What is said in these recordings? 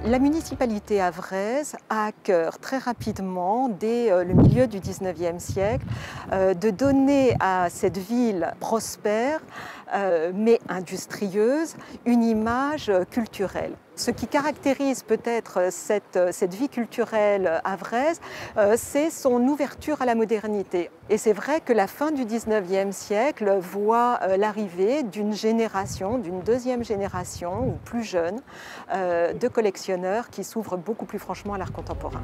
La municipalité havraise a à cœur très rapidement, dès le milieu du XIXe siècle, de donner à cette ville prospère, mais industrieuse, une image culturelle. Ce qui caractérise peut-être cette vie culturelle havraise, c'est son ouverture à la modernité. Et c'est vrai que la fin du XIXe siècle voit l'arrivée d'une génération, d'une deuxième génération, ou plus jeune, de collectionneurs qui s'ouvrent beaucoup plus franchement à l'art contemporain.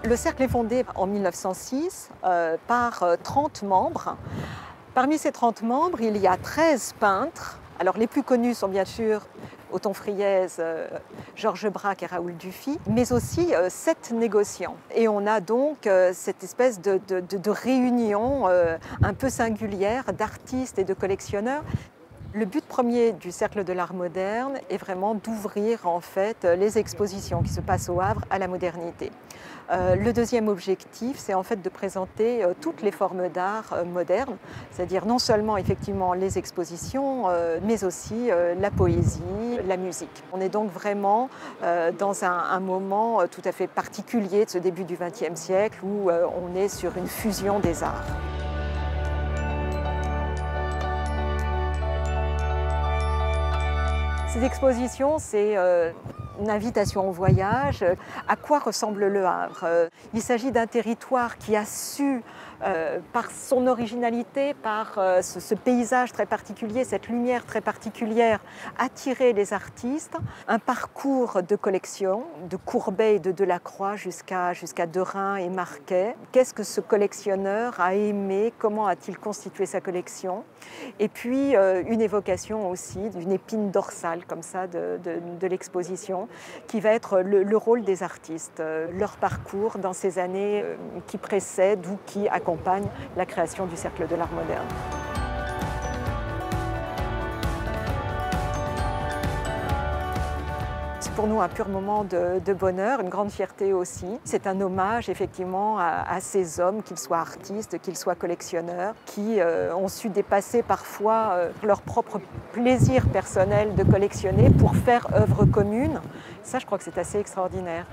Le cercle est fondé en 1906 par 30 membres. Parmi ces 30 membres, il y a 13 peintres. Alors les plus connus sont bien sûr Othon Friese, Georges Braque et Raoul Dufy, mais aussi 7 négociants. Et on a donc cette espèce de réunion un peu singulière d'artistes et de collectionneurs. Le but premier du Cercle de l'Art moderne est vraiment d'ouvrir en fait les expositions qui se passent au Havre à la modernité. Le deuxième objectif, c'est en fait de présenter toutes les formes d'art modernes, c'est-à-dire non seulement effectivement les expositions, mais aussi la poésie, la musique. On est donc vraiment dans un moment tout à fait particulier de ce début du XXe siècle où on est sur une fusion des arts. Ces expositions, c'est une invitation au voyage. À quoi ressemble le Havre? Il s'agit d'un territoire qui a su, par son originalité, par ce paysage très particulier, cette lumière très particulière, attirer les artistes. Un parcours de collection, de Courbet et de Delacroix jusqu'à Derain et Marquet. Qu'est-ce que ce collectionneur a aimé? Comment a-t-il constitué sa collection? Et puis une évocation aussi d'une épine dorsale comme ça de l'exposition qui va être le rôle des artistes, leur parcours dans ces années qui précèdent ou qui accompagnent la création du Cercle de l'Art moderne. C'est pour nous un pur moment de bonheur, une grande fierté aussi. C'est un hommage effectivement à ces hommes, qu'ils soient artistes, qu'ils soient collectionneurs, qui ont su dépasser parfois leur propre plaisir personnel de collectionner pour faire œuvre commune. Ça, je crois que c'est assez extraordinaire.